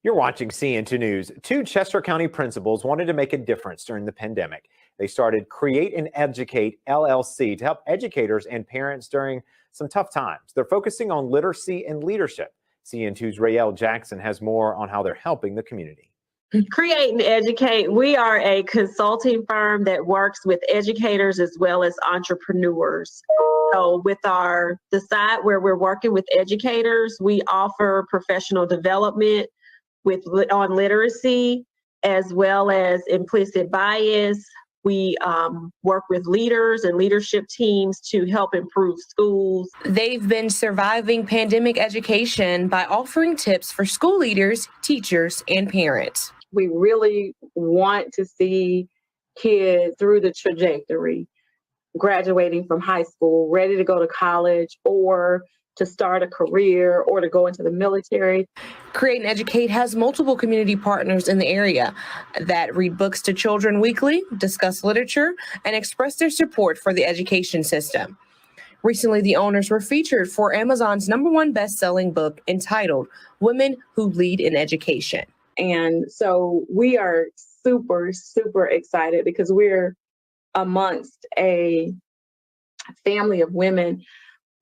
You're watching CN2 News. Two Chester County principals wanted to make a difference during the pandemic. They started Create and Educate LLC to help educators and parents during some tough times. They're focusing on literacy and leadership. CN2's R.E.A.L.L Jackson has more on how they're helping the community. Create and Educate, we are a consulting firm that works with educators as well as entrepreneurs. So with the side where we're working with educators, we offer professional development on literacy as well as implicit bias. We work with leaders and leadership teams to help improve schools. They've been surviving pandemic education by offering tips for school leaders, teachers, and parents. We really want to see kids through the trajectory, graduating from high school, ready to go to college or to start a career or to go into the military. Create and Educate has multiple community partners in the area that read books to children weekly, discuss literature, and express their support for the education system. Recently, the owners were featured for Amazon's #1 best-selling book entitled Women Who Lead in Education. And so we are super, super excited because we're amongst a family of women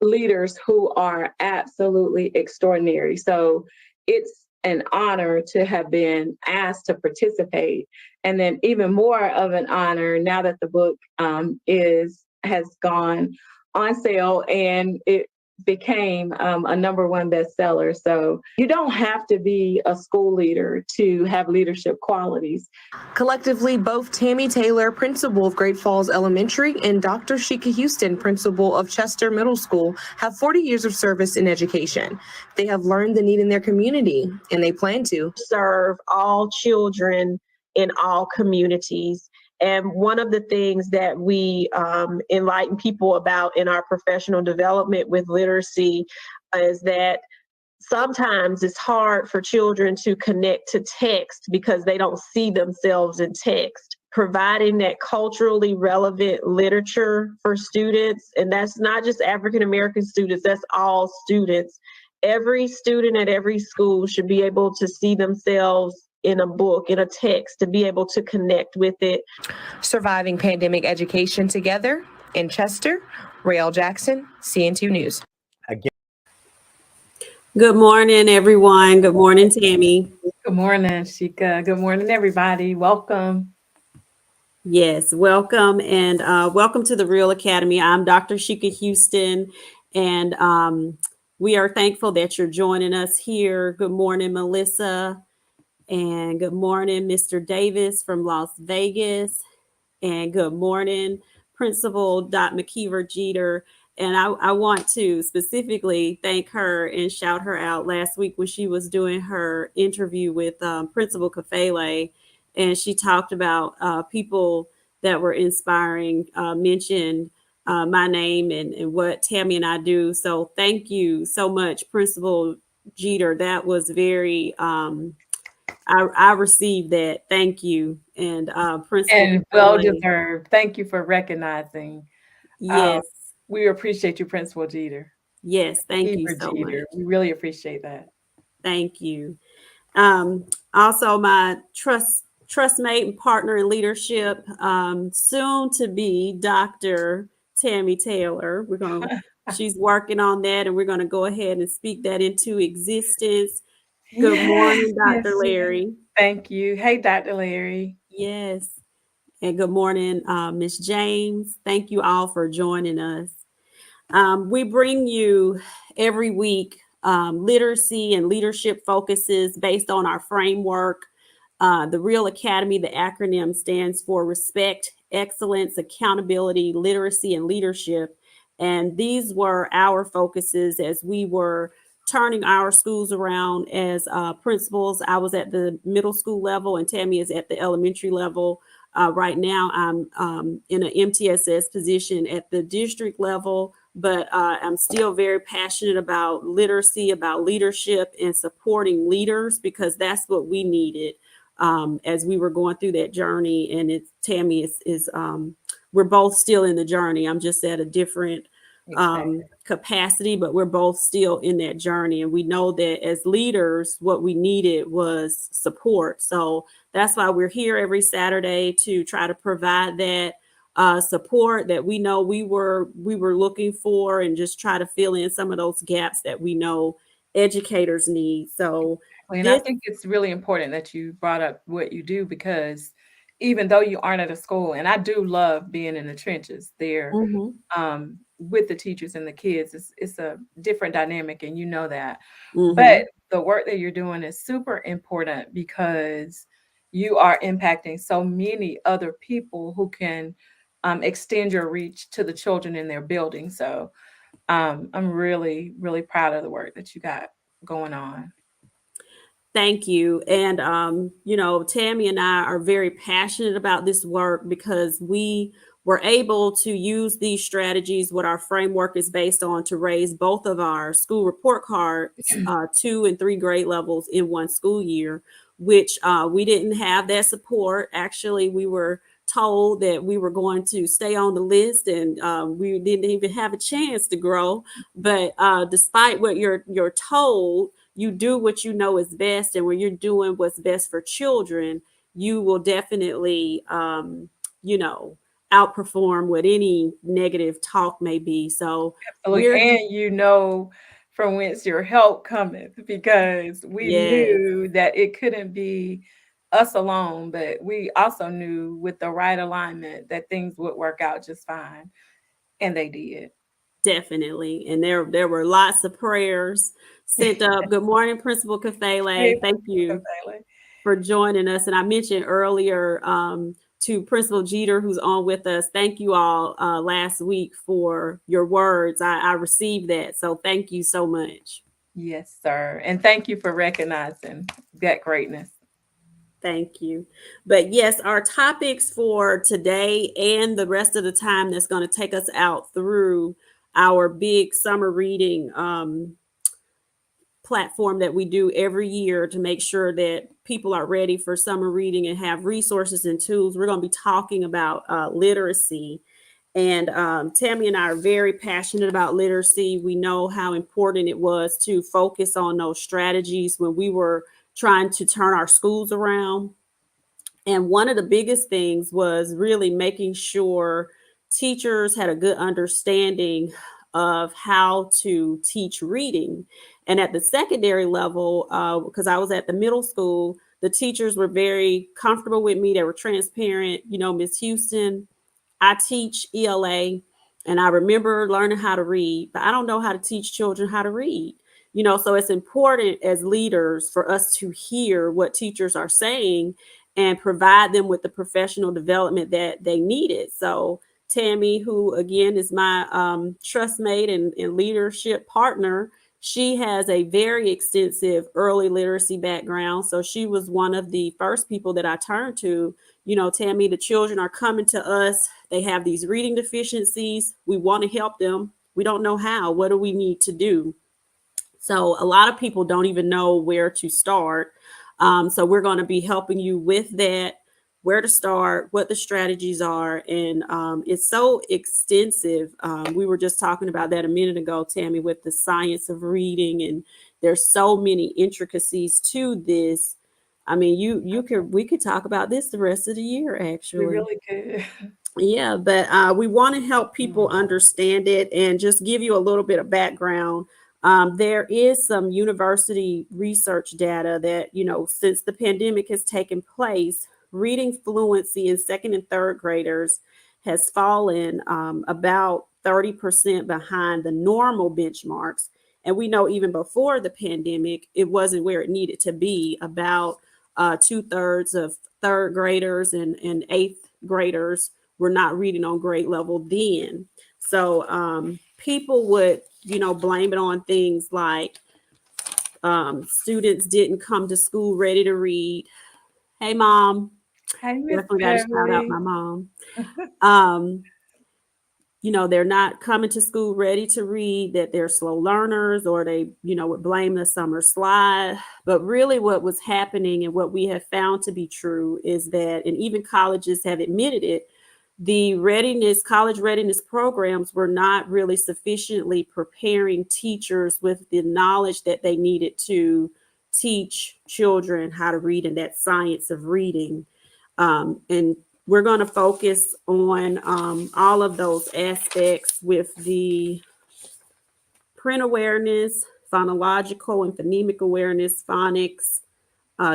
leaders who are absolutely extraordinary. So it's an honor to have been asked to participate. And then even more of an honor now that the book has gone on sale and it became a #1 bestseller. So you don't have to be a school leader to have leadership qualities. Collectively, both Tammy Taylor, principal of Great Falls Elementary, and Dr. Sheka Houston, principal of Chester Middle School, have 40 years of service in education. They have learned the need in their community, and they plan to serve all children in all communities. And one of the things that we enlighten people about in our professional development with literacy is that sometimes it's hard for children to connect to text because they don't see themselves in text. Providing that culturally relevant literature for students, and that's not just African American students, that's all students. Every student at every school should be able to see themselves in a book, in a text, to be able to connect with it. Surviving pandemic education together in Chester, R.E.A.L Jackson, CN2 News. Again. Good morning, everyone. Good morning, Tammy. Good morning, Sheka. Good morning, everybody. Welcome. Yes, welcome. And welcome to the R.E.A.L Academy. I'm Dr. Sheka Houston, and we are thankful that you're joining us here. Good morning, Melissa. And good morning, Mr. Davis from Las Vegas. And good morning, Principal McKeever Jeter. And I want to specifically thank her and shout her out last week when she was doing her interview with Principal Kafele. And she talked about people that were inspiring, mentioned my name and what Tammy and I do. So thank you so much, Principal Jeter. That was very... I received that. Thank you. And Principal. And well deserved. Thank you for recognizing. Yes. We appreciate you, Principal Jeter. Yes, thank you so much. We really appreciate that. Thank you. Also my trustmate and partner in leadership, soon to be Dr. Tammy Taylor. She's working on that, and we're gonna go ahead and speak that into existence. Good morning, Dr. Larry. Thank you. Hey, Dr. Larry. Yes. And good morning, Ms. James. Thank you all for joining us. We bring you every week literacy and leadership focuses based on our framework. The R.E.A.L Academy, the acronym stands for Respect, Excellence, Accountability, Literacy, and Leadership. And these were our focuses as we were turning our schools around as principals. I was at the middle school level and Tammy is at the elementary level. Right now, I'm in an MTSS position at the district level, but I'm still very passionate about literacy, about leadership and supporting leaders because that's what we needed as we were going through that journey. And Tammy is we're both still in the journey. I'm just at a different Exactly. capacity, but we're both still in that journey. And we know that as leaders, what we needed was support. So that's why we're here every Saturday to try to provide that support that we know we were looking for, and just try to fill in some of those gaps that we know educators need. So And I this, think it's really important that you brought up what you do, because even though you aren't at a school, and I do love being in the trenches there, Mhm, with the teachers and the kids, it's a different dynamic, and you know that. But mhm. the work that you're doing is super important, because you are impacting so many other people who can extend your reach to the children in their building. So I'm really, really proud of the work that you got going on. Thank you. And, Tammy and I are very passionate about this work because we were able to use these strategies, what our framework is based on, to raise both of our school report cards, 2 and 3 grade levels in one school year, which we didn't have that support. Actually, we were told that we were going to stay on the list, and we didn't even have a chance to grow. But despite what you're told, you do what you know is best, and when you're doing what's best for children, you will definitely you know outperform what any negative talk may be. So Absolutely. we're And you know from whence your help cometh, because we yes, knew that it couldn't be us alone, but we also knew with the right alignment that things would work out just fine. And they did. definitely. And there were lots of prayers sent up. Good morning, Principal Hey, Kafele. Thank you Bailey. for joining us. And I mentioned earlier to Principal Jeter, who's on with us, thank you all last week for your words. I received that. So thank you so much. Yes, sir. And thank you for recognizing that greatness. Thank you. But yes, our topics for today and the rest of the time that's going to take us out through our big summer reading platform that we do every year to make sure that people are ready for summer reading and have resources and tools. We're going to be talking about literacy. And Tammy and I are very passionate about literacy. We know how important it was to focus on those strategies when we were trying to turn our schools around. And one of the biggest things was really making sure teachers had a good understanding of how to teach reading. And at the secondary level, because I was at the middle school, the teachers were very comfortable with me. They were transparent. Miss Houston, I teach ELA, and I remember learning how to read, but I don't know how to teach children how to read. So it's important as leaders for us to hear what teachers are saying and provide them with the professional development that they needed. So Tammy, who again is my trust mate and leadership partner, she has a very extensive early literacy background. So she was one of the first people that I turned to. Tammy, the children are coming to us. They have these reading deficiencies. We want to help them. We don't know how. What do we need to do? So a lot of people don't even know where to start. So we're going to be helping you with that, where to start, what the strategies are. And it's so extensive. We were just talking about that a minute ago, Tammy, with the science of reading. And there's so many intricacies to this. I mean, we could talk about this the rest of the year, We actually. really could. Yeah, but we want to help people understand it and just give you a little bit of background. There is some university research data that, since the pandemic has taken place, reading fluency in second and third graders has fallen about 30% behind the normal benchmarks. And we know even before the pandemic, it wasn't where it needed to be. About 2/3 of third graders and eighth graders were not reading on grade level then. So people would, blame it on things like students didn't come to school ready to read. Hey, mom. Hey, Miss Definitely got to shout out Beverly. my mom. Um, they're not coming to school ready to read, that they're slow learners, or they, would blame the summer slide. But really what was happening and what we have found to be true is that, and even colleges have admitted it, the college readiness programs were not really sufficiently preparing teachers with the knowledge that they needed to teach children how to read and that science of reading. And we're going to focus on all of those aspects with the print awareness, phonological and phonemic awareness, phonics,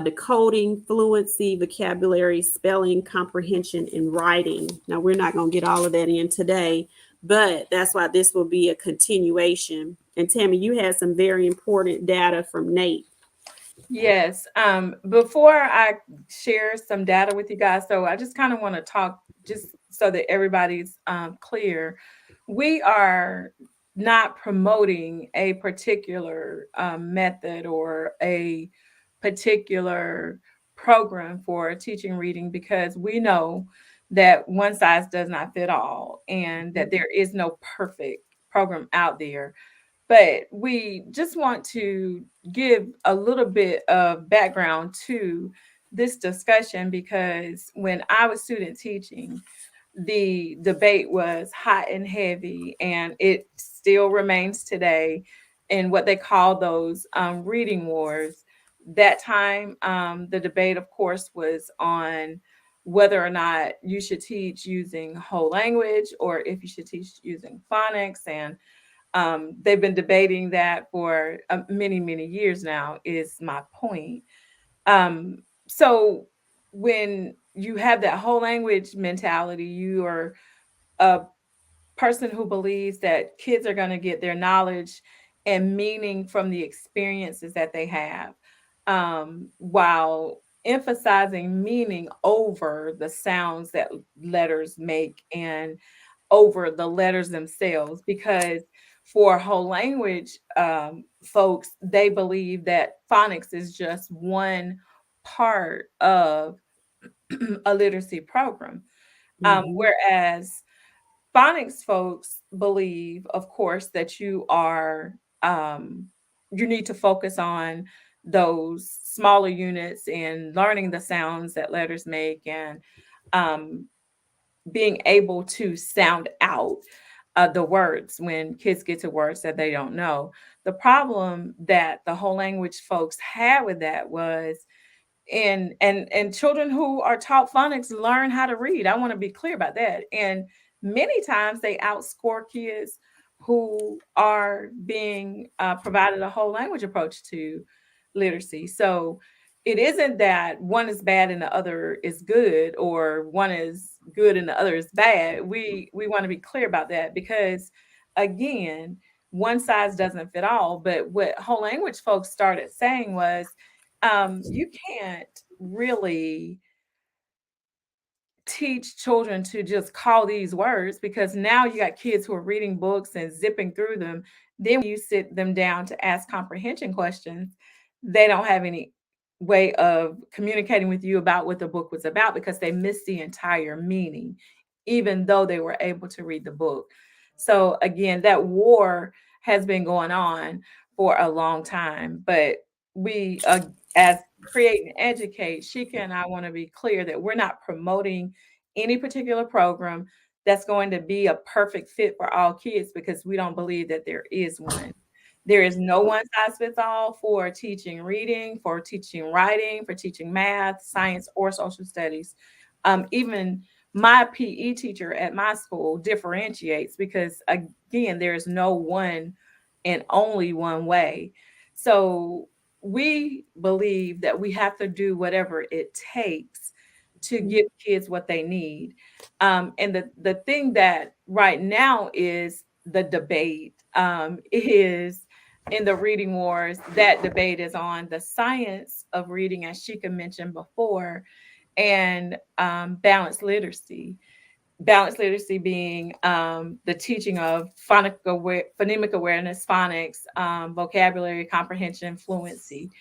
decoding, fluency, vocabulary, spelling, comprehension, and writing. Now, we're not going to get all of that in today, but that's why this will be a continuation. And Tammy, you had some very important data from Nate. Yes. Before I share some data with you guys, so I just kind of want to talk just so that everybody's clear. We are not promoting a particular method or a particular program for teaching reading, because we know that one size does not fit all and that there is no perfect program out there. But we just want to give a little bit of background to this discussion, because when I was student teaching, the debate was hot and heavy, and it still remains today in what they call those reading wars. That time, the debate, of course, was on whether or not you should teach using whole language or if you should teach using phonics. And they've been debating that for many, many years now, is my point. So when you have that whole language mentality, you are a person who believes that kids are going to get their knowledge and meaning from the experiences that they have, while emphasizing meaning over the sounds that letters make and over the letters themselves. Because for whole language folks, they believe that phonics is just one part of a literacy program. Whereas phonics folks believe, of course, that you need to focus on those smaller units and learning the sounds that letters make, and um, being able to sound out the words when kids get to words that they don't know. The problem that the whole language folks had with that was, and children who are taught phonics learn how to read. I want to be clear about that. And many times they outscore kids who are being provided a whole language approach to literacy. So it isn't that one is bad and the other is good, or one is good and the other is bad. We want to be clear about that, because again, one size doesn't fit all. But what whole language folks started saying was, you can't really teach children to just call these words, because now you got kids who are reading books and zipping through them. Then when you sit them down to ask comprehension questions, they don't have any way of communicating with you about what the book was about, because they missed the entire meaning, even though they were able to read the book. So again, that war has been going on for a long time. But we, as Create and Educate, Sheka and I want to be clear that we're not promoting any particular program that's going to be a perfect fit for all kids, because we don't believe that there is one. There is no one size fits all for teaching reading, for teaching writing, for teaching math, science, or social studies. Even my PE teacher at my school differentiates, because again, there is no one and only one way. So we believe that we have to do whatever it takes to give kids what they need. And the thing that right now is the debate, is in the reading wars. That debate is on the science of reading, as Sheka mentioned before, and balanced literacy. Balanced literacy being the teaching of phonemic awareness, phonics, vocabulary, comprehension, fluency,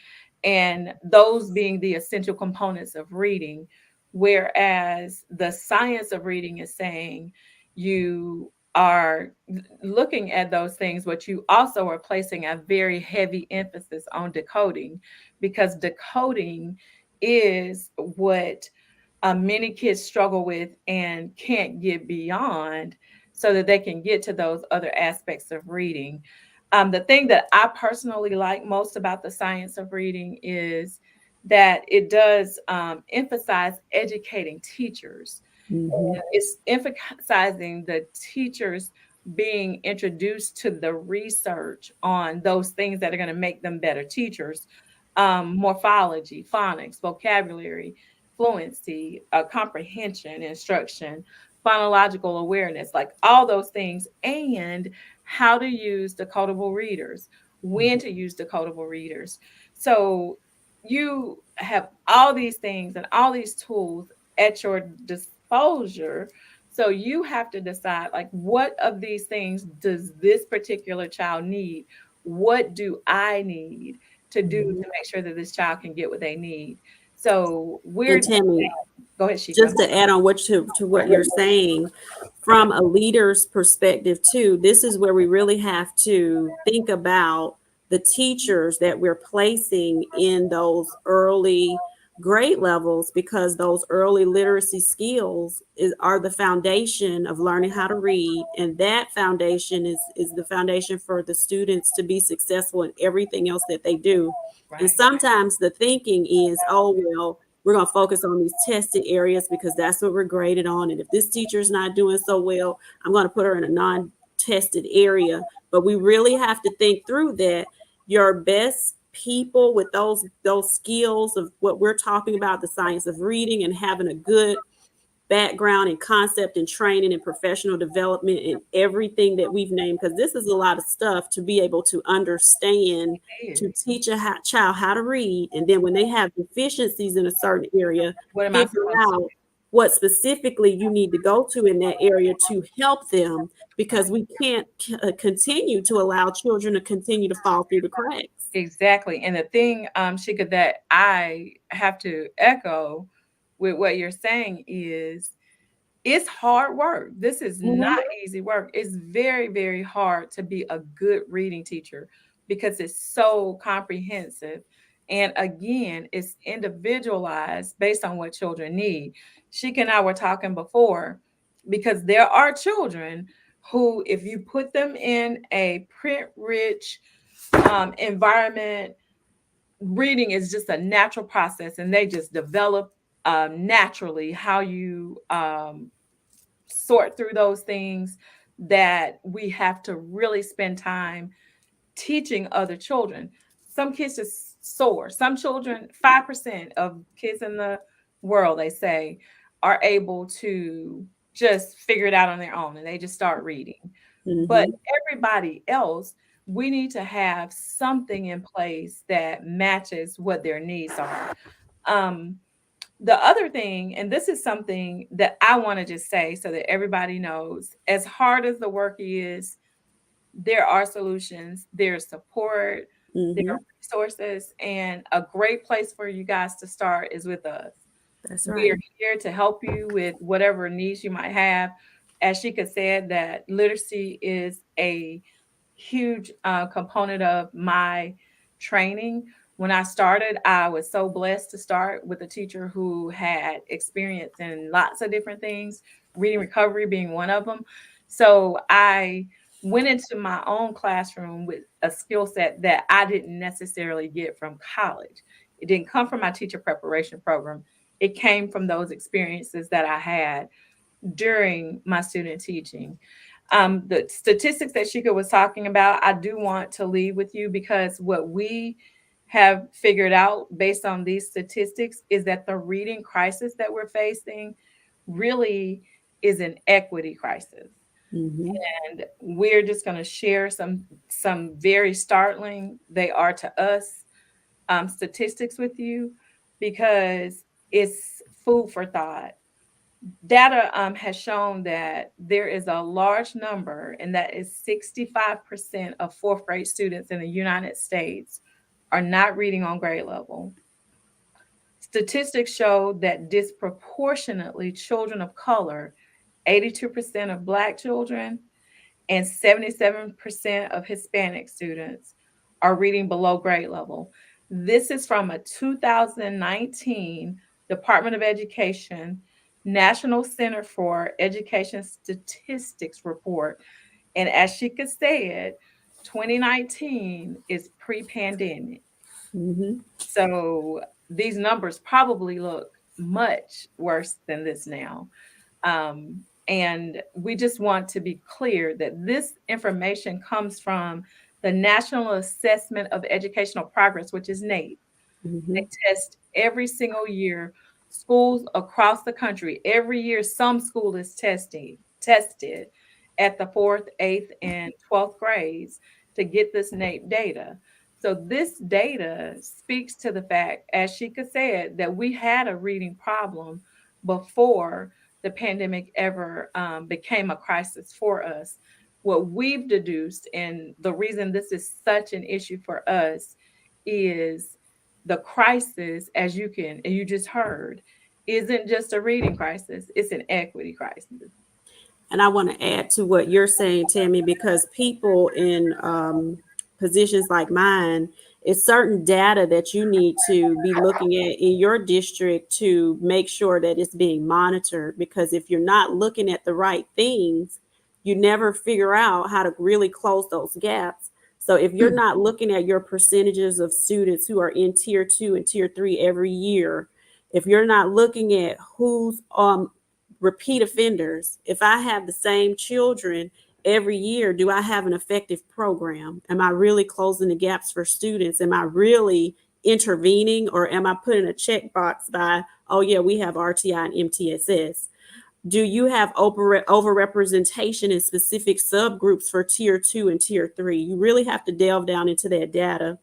and those being the essential components of reading. Whereas the science of reading is saying you are looking at those things, but you also are placing a very heavy emphasis on decoding, because decoding is what many kids struggle with and can't get beyond so that they can get to those other aspects of reading. The thing that I personally like most about the science of reading is that it does emphasize educating teachers. Mhm. It's emphasizing the teachers being introduced to the research on those things that are going to make them better teachers. Morphology, phonics, vocabulary, fluency, comprehension, instruction, phonological awareness, like all those things, and how to use decodable readers, when to use decodable readers. So you have all these things and all these tools at your disposal. So you have to decide, like, what of these things does this particular child need? What do I need to do to make sure that this child can get what they need? So And we're Tammy, go ahead, Sheikah. just to add on to what you're saying, from a leader's perspective too, this is where we really have to think about the teachers that we're placing in those early grade levels, because those early literacy skills are the foundation of learning how to read, and that foundation is the foundation for the students to be successful in everything else that they do. And Right. sometimes the thinking is, oh well, we're going to focus on these tested areas because that's what we're graded on. And if this teacher is not doing so well, I'm going to put her in a non-tested area. But we really have to think through that. Your best people with those skills of what we're talking about, the science of reading and having a good background and concept and training and professional development and everything that we've named, because this is a lot of stuff to be able to understand, to teach a child how to read. And then when they have deficiencies in a certain area, What am I figure supposed to out what specifically you need to go to in that area to help them, do? because we can't continue to allow children to continue to fall through the cracks. Exactly. And the thing, Shika, that I have to echo with what you're saying is it's hard work. This is not easy work. It's very, very hard to be a good reading teacher because it's so comprehensive. And again, it's individualized based on what children need. Sheik and I were talking before because there are children who, if you put them in a print rich environment, reading is just a natural process and they just develop naturally how you sort through those things, that we have to really spend time teaching other children. Some kids just soar. Some children, 5% of kids in the world, they say, are able to just figure it out on their own and they just start reading. But Mm-hmm. everybody else, we need to have something in place that matches what their needs are. Um, the other thing, and this is something that I want to just say so that everybody knows, as hard as the work is, there are solutions, there's support, there Mm-hmm. are resources, and a great place for you guys to start is with us. That's We right. are here to help you with whatever needs you might have. As Shika said, that literacy is a huge component of my training. When I started, I was so blessed to start with a teacher who had experience in lots of different things, reading recovery being one of them. So I went into my own classroom with a skill set that I didn't necessarily get from college. It didn't come from my teacher preparation program. It came from those experiences that I had during my student teaching. The statistics that Shika was talking about, I do want to leave with you because what we have figured out based on these statistics is that the reading crisis that we're facing really is an equity crisis. Mm-hmm. And we're just going to share some very startling, they are to us, statistics with you because it's food for thought. Data has shown that there is a large number, and that is 65% of fourth grade students in the United States are not reading on grade level. Statistics show that disproportionately children of color, 82% of Black children, and 77% of Hispanic students are reading below grade level. This is from a 2019 Department of Education, National Center for Education Statistics report. And as Sheka said, 2019 is pre-pandemic. Mhm. So these numbers probably look much worse than this now. And we just want to be clear that this information comes from the National Assessment of Educational Progress, which is NAEP. They Mhm. test every single year schools across the country. Every year, some school is tested at the 4th, 8th, and 12th grades to get this NAEP data. So this data speaks to the fact, as Sheka said, that we had a reading problem before the pandemic ever became a crisis for us. What we've deduced, and the reason this is such an issue for us, is the crisis, as you just heard, isn't just a reading crisis, it's an equity crisis. And I want to add to what you're saying, Tammy, because people in positions like mine, it's certain data that you need to be looking at in your district to make sure that it's being monitored. Because if you're not looking at the right things, you never figure out how to really close those gaps. So if you're not looking at your percentages of students who are in tier 2 and tier 3 every year, if you're not looking at who's repeat offenders, if I have the same children every year, do I have an effective program? Am I really closing the gaps for students? Am I really intervening, or am I putting a checkbox by, oh yeah, we have RTI and MTSS? Do you have overrepresentation in specific subgroups for tier 2 and tier 3? You really have to delve down into that data.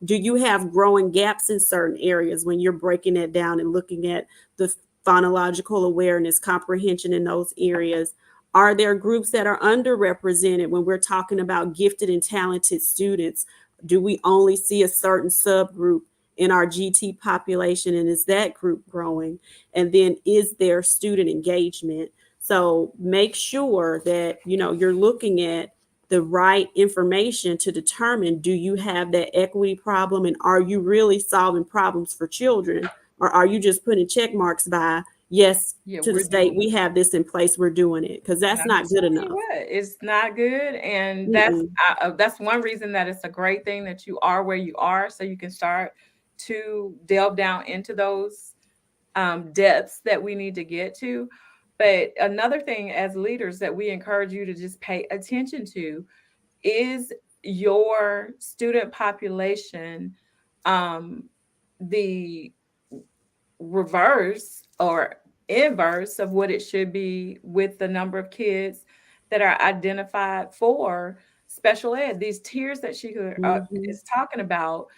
Do you have growing gaps in certain areas when you're breaking that down and looking at the phonological awareness, comprehension in those areas? Are there groups that are underrepresented when we're talking about gifted and talented students? Do we only see a certain subgroup in our GT population, and is that group growing? And then is there student engagement? So make sure that you're looking at the right information to determine, do you have that equity problem, and are you really solving problems for children, or are you just putting check marks by, yes, Yeah, to the we're state, doing we have this in place, we're doing it? Because and that's I'm not good telling you enough. what, it's not good. And Mm-mm. that's one reason that it's a great thing that you are where you are, so you can start to delve down into those depths that we need to get to. But another thing as leaders that we encourage you to just pay attention to is your student population um, the reverse or inverse of what it should be with the number of kids that are identified for special ed? These tiers that she Mhm. is talking about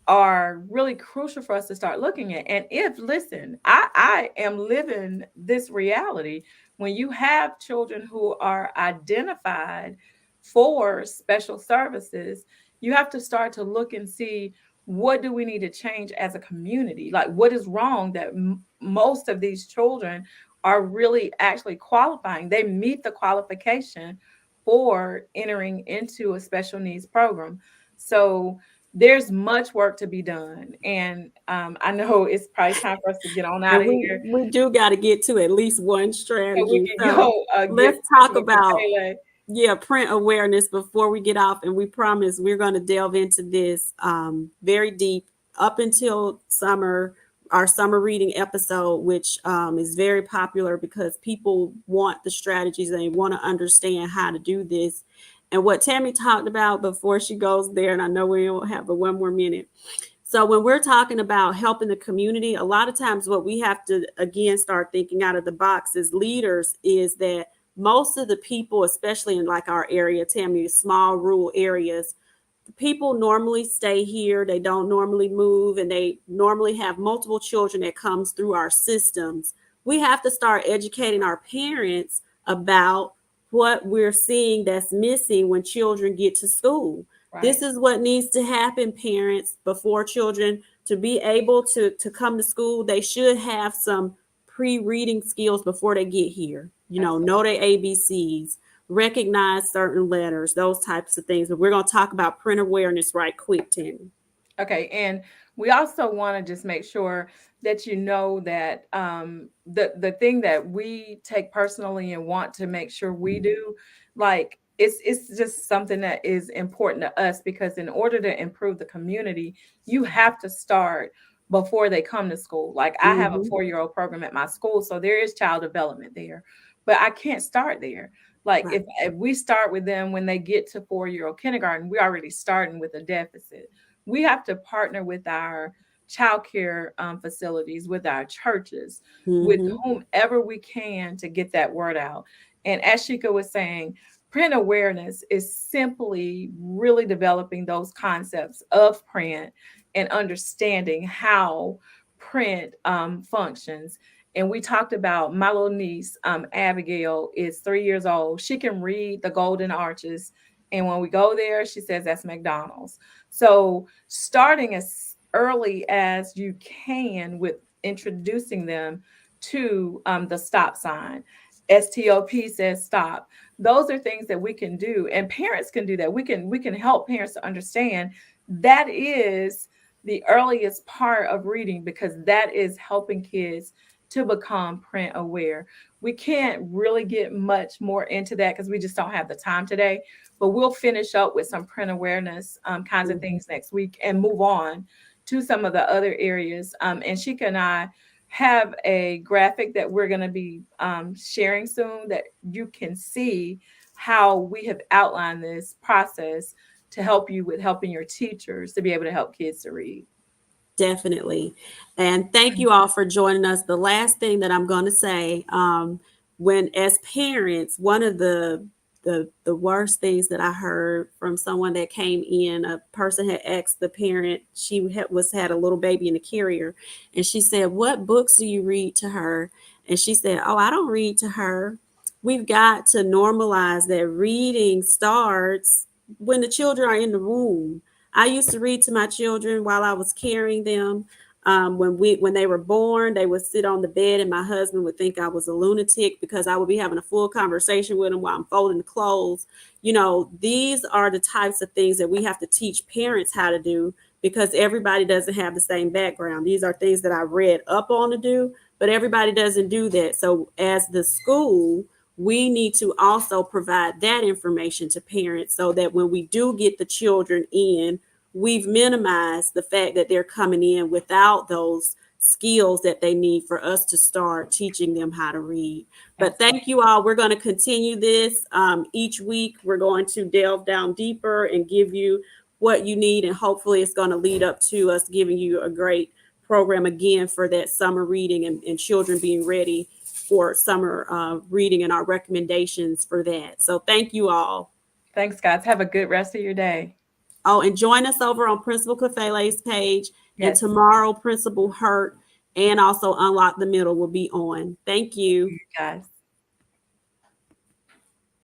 are really crucial for us to start looking at. And if, listen, I am living this reality. When you have children who are identified for special services, you have to start to look and see, what do we need to change as a community? Like, what is wrong that most of these children are really actually qualifying? They meet the qualification for entering into a special needs program. So there's much work to be done. And I know it's probably time for us to get on out And of we here we do got to get to at least one so we strategy. can So go let's get talk Principal about, Pele. yeah, print awareness before we get off. And we promise we're going to delve into this very deep up until summer, our summer reading episode, which is very popular because people want the strategies and they want to understand how to do this. And what Tammy talked about before she goes there, and I know we don't have but one more minute. So when we're talking about helping the community, a lot of times what we have to, again, start thinking out of the box as leaders is that most of the people, especially in like our area, Tammy, small rural areas, people normally stay here. They don't normally move, and they normally have multiple children that comes through our systems. We have to start educating our parents about what we're seeing that's missing when children get to school. Right. This is what needs to happen, parents, before children to be able to come to school. They should have some pre-reading skills before they get here. Know their ABCs, recognize certain letters, those types of things. But we're going to talk about print awareness right quick, Tammy. Okay. And We also want to just make sure that you know that the thing that we take personally and want to make sure we do, like it's just something that is important to us, because in order to improve the community, you have to start before they come to school. Like I have a Mhm. 4-year-old program at my school, so there is child development there, but I can't start there. Like Right. if we start with them when they get to 4-year-old kindergarten, we're already starting with a deficit. We have to partner with our childcare facilities, with our churches, with Mhm. whomever we can to get that word out. And as Sheka was saying, print awareness is simply really developing those concepts of print and understanding how print functions. And we talked about my little niece, Abigail, is 3 years old. She can read the Golden Arches. And when we go there, she says that's McDonald's. So starting as early as you can with introducing them to the stop sign. STOP says stop. Those are things that we can do, and parents can do that. We can help parents to understand that is the earliest part of reading, because that is helping kids to become print aware. We can't really get much more into that because we just don't have the time today, but we'll finish up with some print awareness kinds of Mhm. things next week and move on to some of the other areas. And Shika and I have a graphic that we're going to be sharing soon, that you can see how we have outlined this process to help you with helping your teachers to be able to help kids to read. Definitely. And thank you all for joining us. The last thing that I'm going to say, when as parents, one of the worst things that I heard from someone that came in, a person had asked the parent, she had a little baby in a carrier, and she said, "What books do you read to her?" And she said, "Oh, I don't read to her." We've got to normalize that reading starts when the children are in the room. I used to read to my children while I was carrying them. When they were born, they would sit on the bed, and my husband would think I was a lunatic because I would be having a full conversation with them while I'm folding the clothes. You know, these are the types of things that we have to teach parents how to do, because everybody doesn't have the same background. These are things that I read up on to do, but everybody doesn't do that. So as the school, we need to also provide that information to parents so that when we do get the children in, we've minimized the fact that they're coming in without those skills that they need for us to start teaching them how to read. But Absolutely. thank you all. We're going to continue this each week. We're going to delve down deeper and give you what you need. And hopefully it's going to lead up to us giving you a great program again for that summer reading, and children being ready for summer reading and our recommendations for that. So thank you all. Thanks, guys. Have a good rest of your day. Oh, and join us over on Principal Kafele's page. And Yes, tomorrow, Principal Hurt and also Unlock the Middle will be on. Thank you. guys.